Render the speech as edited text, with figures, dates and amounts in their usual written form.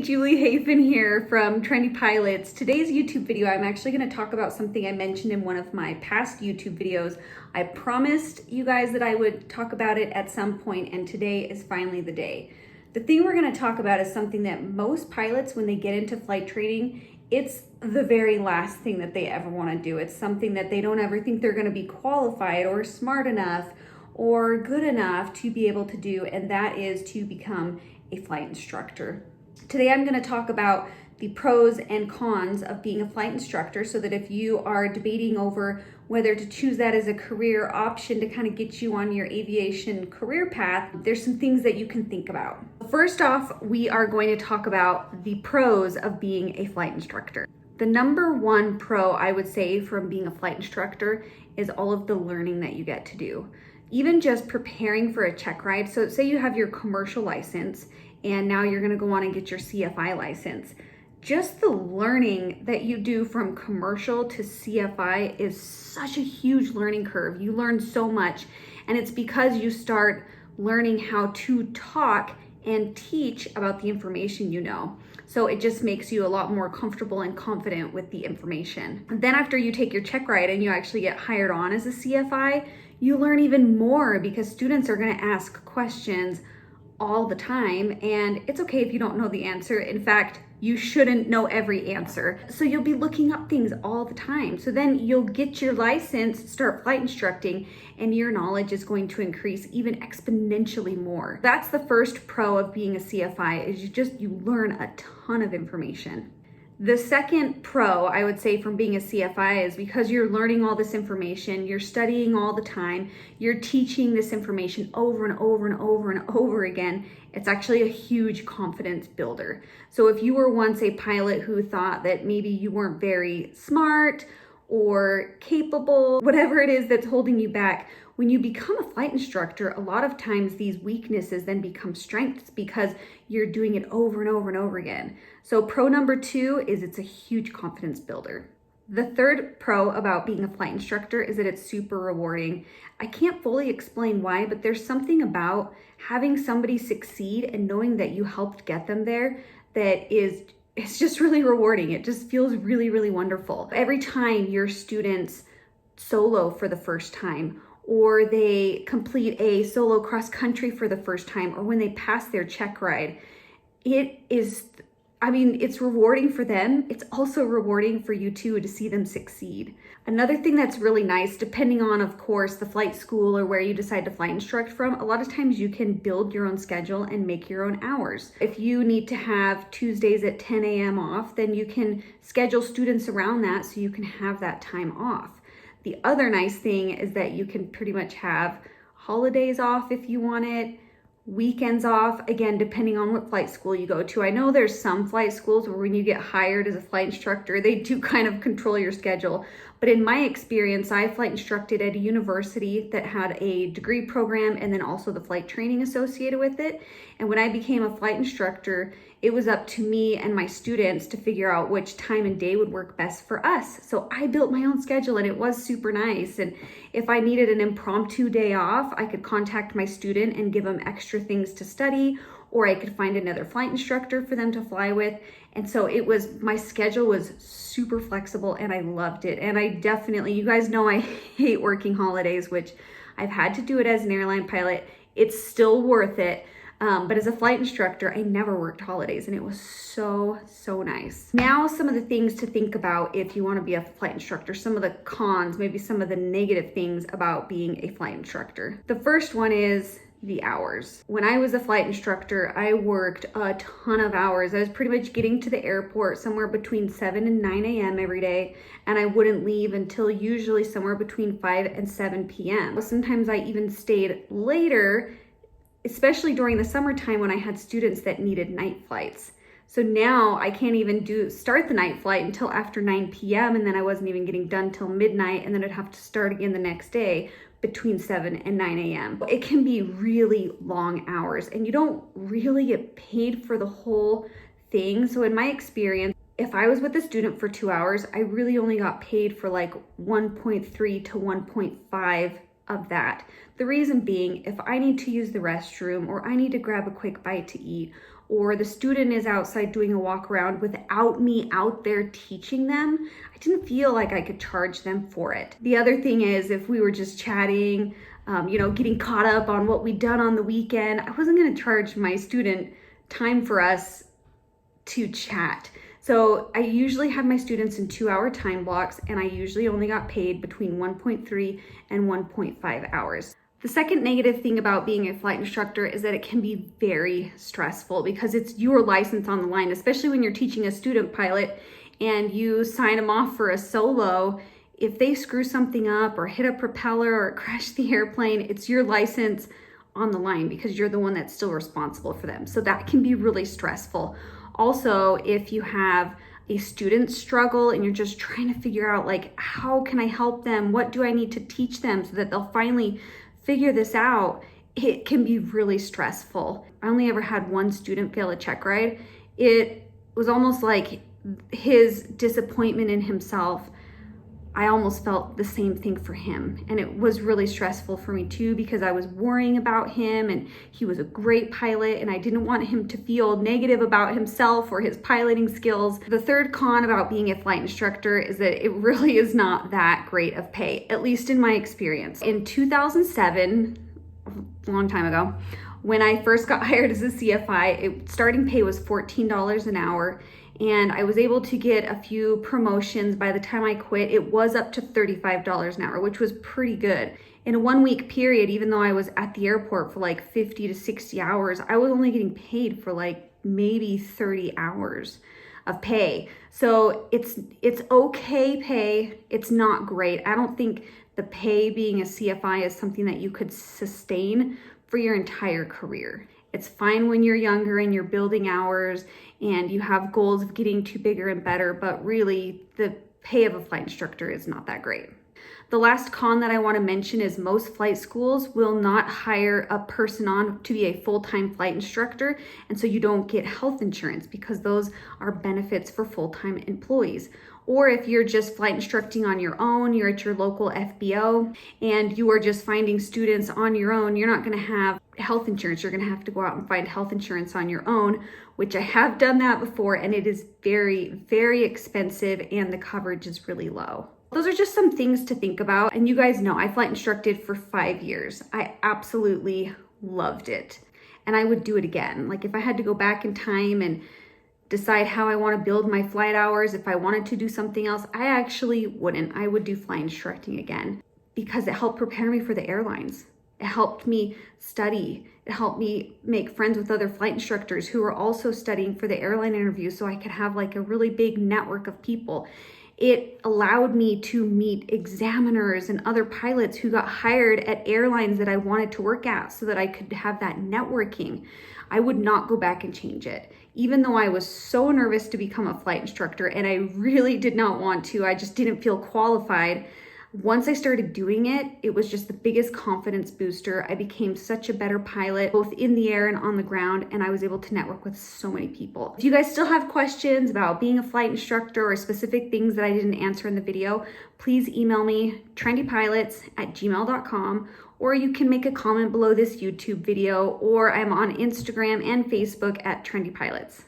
Julie Hafen here from Trendy Pilots. Today's YouTube video, I'm actually going to talk about something I mentioned in one of my past YouTube videos. I promised you guys that I would talk about it at some point, and today is finally the day. The thing we're going to talk about is something that most pilots, when they get into flight training, it's the very last thing that they ever want to do. It's something that they don't ever think they're going to be qualified or smart enough or good enough to be able to do, and that is to become a flight instructor. Today I'm going to talk about the pros and cons of being a flight instructor, so that if you are debating over whether to choose that as a career option to kind of get you on your aviation career path, there's some things that you can think about. First off, we are going to talk about the pros of being a flight instructor. The number one pro I would say from being a flight instructor is all of the learning that you get to do. Even just preparing for a check ride. So say you have your commercial license and now you're going to go on and get your CFI license. Just the learning that you do from commercial to CFI is such a huge learning curve. You learn so much, and it's because you start learning how to talk and teach about the information you know. So it just makes you a lot more comfortable and confident with the information. And then after you take your check ride and you actually get hired on as a CFI, you learn even more because students are going to ask questions all the time, and it's okay if you don't know the answer. In fact, you shouldn't know every answer. So you'll be looking up things all the time. So then you'll get your license, start flight instructing, and your knowledge is going to increase even exponentially more. That's the first pro of being a CFI, is you learn a ton of information. The second pro I would say from being a CFI is because you're learning all this information, you're studying all the time, you're teaching this information over and over and over and over again, it's actually a huge confidence builder. So if you were once a pilot who thought that maybe you weren't very smart or capable, whatever it is that's holding you back, when you become a flight instructor, a lot of times these weaknesses then become strengths because you're doing it over and over and over again. So pro number two is it's a huge confidence builder. The third pro about being a flight instructor is that it's super rewarding. I can't fully explain why, but there's something about having somebody succeed and knowing that you helped get them there that it's just really rewarding. It just feels really, really wonderful. Every time your students solo for the first time, or they complete a solo cross country for the first time, or when they pass their check ride, it's rewarding for them. It's also rewarding for you too to see them succeed. Another thing that's really nice, depending on, of course, the flight school or where you decide to flight instruct from, a lot of times you can build your own schedule and make your own hours. If you need to have Tuesdays at 10 a.m. off, then you can schedule students around that so you can have that time off. The other nice thing is that you can pretty much have holidays off if you want it, weekends off, again, depending on what flight school you go to. I know there's some flight schools where when you get hired as a flight instructor, they do kind of control your schedule. But in my experience, I flight instructed at a university that had a degree program and then also the flight training associated with it. And when I became a flight instructor, it was up to me and my students to figure out which time and day would work best for us. So I built my own schedule and it was super nice. And if I needed an impromptu day off, I could contact my student and give them extra things to study, or I could find another flight instructor for them to fly with. And so my schedule was super flexible and I loved it. And I definitely, you guys know I hate working holidays, which I've had to do it as an airline pilot. It's still worth it. But as a flight instructor, I never worked holidays and it was so, so nice. Now, some of the things to think about if you want to be a flight instructor, some of the cons, maybe some of the negative things about being a flight instructor. The first one is the hours. When I was a flight instructor, I worked a ton of hours. I was pretty much getting to the airport somewhere between 7 and 9 a.m. every day, and I wouldn't leave until usually somewhere between 5 and 7 p.m. Sometimes I even stayed later, especially during the summertime when I had students that needed night flights. So now I can't even start the night flight until after 9 p.m. and then I wasn't even getting done till midnight, and then I'd have to start again the next day between 7 and 9 a.m. It can be really long hours and you don't really get paid for the whole thing. So in my experience, if I was with a student for 2 hours, I really only got paid for like 1.3 to 1.5 of that. The reason being, if I need to use the restroom or I need to grab a quick bite to eat, or the student is outside doing a walk around without me out there teaching them, I didn't feel like I could charge them for it. The other thing is, if we were just chatting, getting caught up on what we'd done on the weekend, I wasn't going to charge my student time for us to chat. So I usually had my students in 2-hour time blocks, and I usually only got paid between 1.3 and 1.5 hours. The second negative thing about being a flight instructor is that it can be very stressful because it's your license on the line, especially when you're teaching a student pilot and you sign them off for a solo. If they screw something up or hit a propeller or crash the airplane, it's your license on the line because you're the one that's still responsible for them. So that can be really stressful. Also, if you have a student struggle and you're just trying to figure out, like, how can I help them? What do I need to teach them so that they'll finally figure this out? It can be really stressful. I only ever had one student fail a check ride. It was almost like his disappointment in himself. I almost felt the same thing for him. And it was really stressful for me too, because I was worrying about him and he was a great pilot and I didn't want him to feel negative about himself or his piloting skills. The third con about being a flight instructor is that it really is not that great of pay, at least in my experience. In 2007, a long time ago, when I first got hired as a CFI, starting pay was $14 an hour. And I was able to get a few promotions. By the time I quit, it was up to $35 an hour, which was pretty good. In a 1-week period, even though I was at the airport for like 50 to 60 hours, I was only getting paid for like maybe 30 hours of pay. So it's okay pay. It's not great. I don't think the pay being a CFI is something that you could sustain for your entire career. It's fine when you're younger and you're building hours and you have goals of getting to bigger and better, but really the pay of a flight instructor is not that great. The last con that I want to mention is most flight schools will not hire a person on to be a full-time flight instructor, and so you don't get health insurance because those are benefits for full-time employees. Or if you're just flight instructing on your own, you're at your local FBO and you are just finding students on your own, you're not going to have health insurance. You're going to have to go out and find health insurance on your own, which I have done that before, and it is very, very expensive and the coverage is really low. Those are just some things to think about. And you guys know I flight instructed for 5 years. I absolutely loved it. And I would do it again. Like if I had to go back in time and decide how I want to build my flight hours, if I wanted to do something else, I actually wouldn't. I would do flight instructing again because it helped prepare me for the airlines. It helped me study. It helped me make friends with other flight instructors who were also studying for the airline interview so I could have like a really big network of people. It allowed me to meet examiners and other pilots who got hired at airlines that I wanted to work at so that I could have that networking. I would not go back and change it. Even though I was so nervous to become a flight instructor and I really did not want to, I just didn't feel qualified. Once I started doing it, it was just the biggest confidence booster. I became such a better pilot, both in the air and on the ground, and I was able to network with so many people. If you guys still have questions about being a flight instructor or specific things that I didn't answer in the video, please email me, trendypilots@gmail.com, or you can make a comment below this YouTube video, or I'm on Instagram and Facebook at Trendy Pilots.